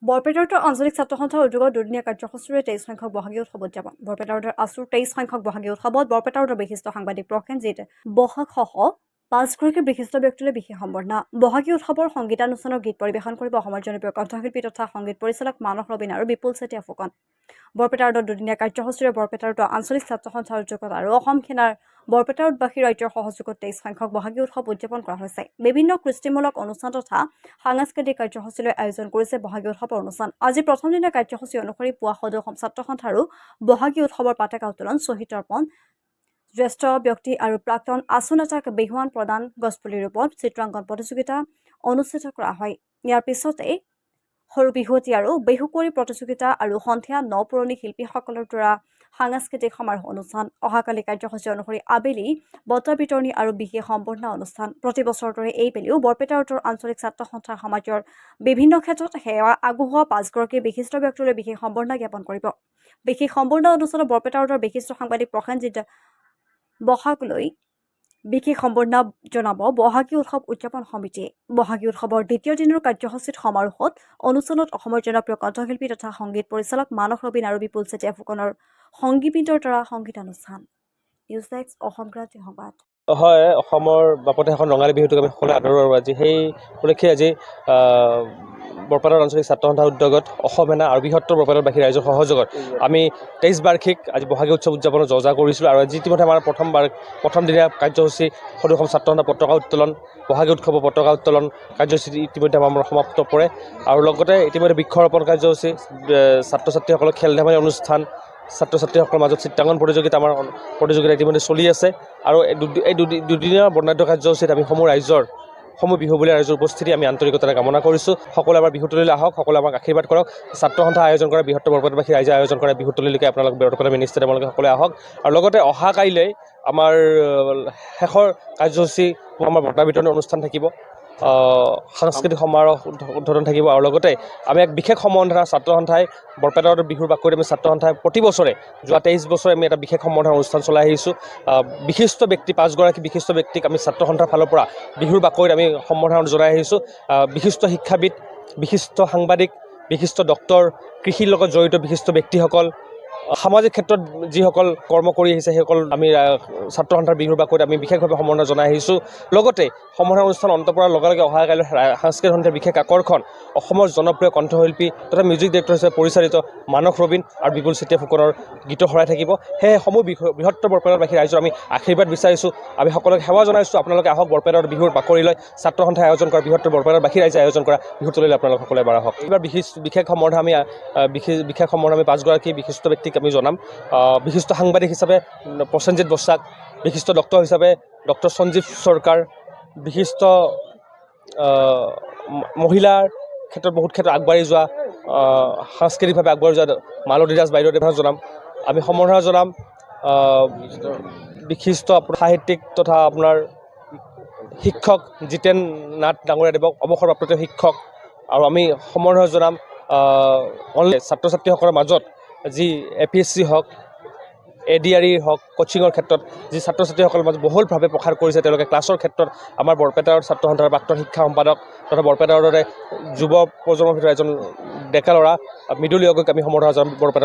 বৰপেটাৰ আঞ্চলিক ছাত্ৰ সন্থাৰ উদ্যোগত দুদিনীয়া কাৰ্যসূচীৰে 23 সংখ্যক বহাগী উৎসৱ উদযাপন। বৰপেটাৰ আছুৰ 23 সংখ্যক বহাগী উৎসৱত বৰপেটাৰ বিশিষ্ট সাংবাদিক প্ৰসেনজিৎ বসাকসহ 5গৰাকী বিশিষ্ট ব্যক্তিলৈ বিশেষ সম্বৰ্ধনা। বহাগী উৎসৱৰ সংগীতানুষ্ঠানৰ গীত পৰিৱেশন কৰিব অসমৰ জনপ্ৰিয় কণ্ঠশিল্পী তথা সংগীত পৰিচালক মানস ৰবীন আৰু বিপুল চেতিয়া ফুকন। বৰপেটাৰ দুদিনীয়া কাৰ্যসূচীৰে বৰপেটাৰ আঞ্চলিক ছাত্ৰ সন্থাৰ উদ্যোগত আৰু অসম সেনাৰ বৰপেটাৰবাসী ৰাজ্যৰ সহযোগত 23 সংখ্যক বহাগী উৎসৱ উদযাপন কৰা হৈছে। বিভিন্ন কৃষ্টিমূলক অনুষ্ঠান তথা সাংস্কৃতিক কাৰ্যসূচীলৈ আয়োজন কৰিছে বহাগী উৎসৱৰ অনুষ্ঠান। আজি প্ৰথম দিনৰ কাৰ্যসূচী অনুসৰি পুৱা সদৌ অসম ছাত্ৰ সন্থাৰো বহাগী উৎসৱৰ পতাকা উত্তোলন, শ্বহীদ তৰ্পণ, জ্যেষ্ঠ ব্যক্তি আৰু প্ৰাক্তন আছু নেতাক বিহুৱান প্ৰদান, গছপুলি ৰোপণ, চিত্ৰাংকন প্ৰতিযোগিতা অনুষ্ঠিত কৰা হয়। ইয়াৰ পিছতে সৰু বিহুৱতী আৰু বিহুকুঁৱৰী প্ৰতিযোগিতা আৰু সন্ধিয়া নপুৰণি শিল্পীসকলৰ দ্বাৰা সাংস্কৃতিক সমাৰোহ অনুষ্ঠান। অহাকালি কাৰ্যসূচী অনুসৰি আবেলি বঁটা বিতৰণী আৰু বিশেষ সম্বৰ্ধনা অনুষ্ঠান। প্ৰতি বছৰৰ দৰে এইবেলিও বৰপেটাৰ আঞ্চলিক ছাত্ৰ সন্থাৰ সমাজৰ বিভিন্ন ক্ষেত্ৰত সেৱা আগবঢ়োৱা 5গৰাকী বিশিষ্ট ব্যক্তিলৈ বিশেষ সম্বৰ্ধনা জ্ঞাপন কৰিব। বিশেষ সম্বৰ্ধনা অনুষ্ঠানত বৰপেটাৰ বিশিষ্ট সাংবাদিক প্ৰসেনজিৎ বসাকলৈ বিশেষ সম্বৰ্ধনা জনাব বহাগী উৎসৱ উদযাপন সমিতিয়ে। বহাগী উৎসৱৰ দ্বিতীয় দিনৰ কাৰ্যসূচীত সমাৰোহত অনুষ্ঠানত অসমৰ জনপ্ৰিয় কণ্ঠশিল্পী তথা সংগীত পৰিচালক মানস ৰবীন আৰু বিপুল চেতিয়া ফুকনৰ সংগীতৰ দ্বাৰা সংগীতানুষ্ঠান। নিউজ ডেস্ক অসম ক্ৰান্তি সংবাদ। হয়, অসমৰ বাপতে এখন ৰঙালী বিহুটোক আমি সকলোৱে আদৰো আৰু আজি সেই উপলক্ষে আজি বৰপেটাৰ আঞ্চলিক ছাত্ৰ সন্থাৰ উদ্যোগত অসম সেনা আৰু বৃহত্তৰ বৰপেটাৰবাসী ৰাইজৰ সহযোগত আমি 23 বাৰ্ষিক আজি বহাগী উৎসৱ উদযাপনৰ যজা কৰিছিলোঁ। আৰু আজি ইতিমধ্যে আমাৰ প্ৰথম দিনীয়া কাৰ্যসূচী সদৌ অসম ছাত্ৰ সন্থাৰ পতাকা উত্তোলন, বহাগী উৎসৱৰ পতাকা উত্তোলন কাৰ্যসূচী ইতিমধ্যে আমাৰ সমাপ্ত পৰে। আৰু লগতে ইতিমধ্যে বৃক্ষৰোপণ কাৰ্যসূচী, ছাত্ৰ ছাত্ৰীসকলৰ খেল ধেমালি অনুষ্ঠান, ছাত্ৰ ছাত্ৰীসকলৰ মাজত চিত্ৰাংকন প্ৰতিযোগিতা ইতিমধ্যে চলি আছে। আৰু এই দুদিনীয়া বৰ্ণাঢ্য কাৰ্যসূচীত আমি সমূহ বিহুবলীয়া ৰাইজৰ উপস্থিতি আমি আন্তৰিকতাৰে কামনা কৰিছোঁ। সকলোৱে আমাৰ বিহুতলীলৈ আহক, সকলোৱে আমাক আশীৰ্বাদ কৰক। ছাত্ৰ সন্থা আয়োজন কৰা বৃহত্তৰ বৰপেটাৰবাসী ৰাইজে আয়োজন কৰা বিহুতলীলৈকে আপোনালোক বৰপেটা মিনি ষ্টেডিয়ামলৈকে সকলোৱে আহক। আৰু লগতে অহা কাইলৈ আমাৰ শেষৰ কাৰ্যসূচী আমাৰ বঁটা বিতৰণি অনুষ্ঠান থাকিব, সাংস্কৃতিক সমাৰোহ উদ্বোধন থাকিব। আৰু লগতে আমি এক বিশেষ সম্বৰ্ধনা ছাত্ৰ সন্থাই বৰপেটাৰ বিহুৰ বাকৰিত আমি ছাত্ৰ সন্থাই প্ৰতি বছৰে যোৱা 23 বছৰে আমি এটা বিশেষ সম্বৰ্ধনা অনুষ্ঠান চলাই আহিছোঁ। বিশিষ্ট ব্যক্তি 5গৰাকী বিশিষ্ট ব্যক্তিক আমি ছাত্ৰ সন্থাৰ ফালৰ পৰা বিহুৰ বাকৰিত আমি সম্বৰ্ধনা জনাই আহিছোঁ। বিশিষ্ট শিক্ষাবিদ, বিশিষ্ট সাংবাদিক, বিশিষ্ট ডক্তৰ, কৃষিৰ লগত জড়িত বিশিষ্ট ব্যক্তিসকল, সামাজিক ক্ষেত্ৰত যিসকল কৰ্ম কৰি আহিছে সেইসকল আমি ছাত্ৰ সন্থাৰ বিহুৰ বাকৰিত আমি বিশেষভাৱে সম্বৰ্ধনা জনাই আহিছোঁ। লগতে সম্বৰ্ধনা অনুষ্ঠান অন্ত পৰাৰ লগে লগে অহা কাইলৈ সাংস্কৃতিক সন্থাৰ বিশেষ আকৰ্ষণ অসমৰ জনপ্ৰিয় কণ্ঠশিল্পী তথা মিউজিক ডাইৰেক্টৰ হিচাপে পৰিচালিত মানস ৰবীন আৰু বিপুল চেতিয়া ফুকনৰ গীতৰ শৰাই থাকিব। সেয়ে সমূহ বৃহত্তৰ বৰপেটাৰবাসী ৰাইজৰ আমি আশীৰ্বাদ বিচাৰিছোঁ। আমি সকলোকে সেৱা জনাইছোঁ। আপোনালোকে আহক বৰপেটাৰ বিহুৰ বাকৰিলৈ, ছাত্ৰ সন্থাই আয়োজন কৰা বৃহত্তৰ বৰপেটাৰবাসী ৰাইজে আয়োজন কৰা বিহুতলীলৈ আপোনালোক সকলোৱে এবাৰ আহক। এইবাৰ বিশেষ সম্বৰ্ধনা আমি 5গৰাকী বিশিষ্ট ব্যক্তিক আমি জনাম। বিশিষ্ট সাংবাদিক হিচাপে প্ৰসেনজিৎ বসাক, বিশিষ্ট ডক্তৰ হিচাপে ডক্টৰ সঞ্জীৱ চৰকাৰ, বিশিষ্ট মহিলাৰ ক্ষেত্ৰত বহুত ক্ষেত্ৰত আগবাঢ়ি যোৱা, সাংস্কৃতিকভাৱে আগবাঢ়ি যোৱা মালতী দাস বাইদেউদেৱক জনাম। আমি সম্বৰ্ধনা জনাম বিশিষ্ট সাহিত্যিক তথা আপোনাৰ শিক্ষক জিতেন নাথ ডাঙৰীয়াদেৱক, অৱসৰপ্ৰাপ্ত শিক্ষক। আৰু আমি সম্বৰ্ধনা জনাম ছাত্ৰ ছাত্ৰীসকলৰ মাজত যি APSC হওক, ADRE হওক, কোচিঙৰ ক্ষেত্ৰত যি ছাত্ৰ ছাত্ৰীসকলৰ মাজত বহুলভাৱে প্ৰসাৰ কৰিছে, তেওঁলোকে ক্লাছৰ ক্ষেত্ৰত আমাৰ বৰপেটাৰ ছাত্ৰ সন্থাৰ প্ৰাক্তন শিক্ষা সম্পাদক তথা বৰপেটাৰ দৰে যুৱ প্ৰজন্মৰ ভিতৰত এজন ডেকা ল'ৰা মৃদুল য়গক আমি সম্বৰ্ধনা জনাম বৰপেটা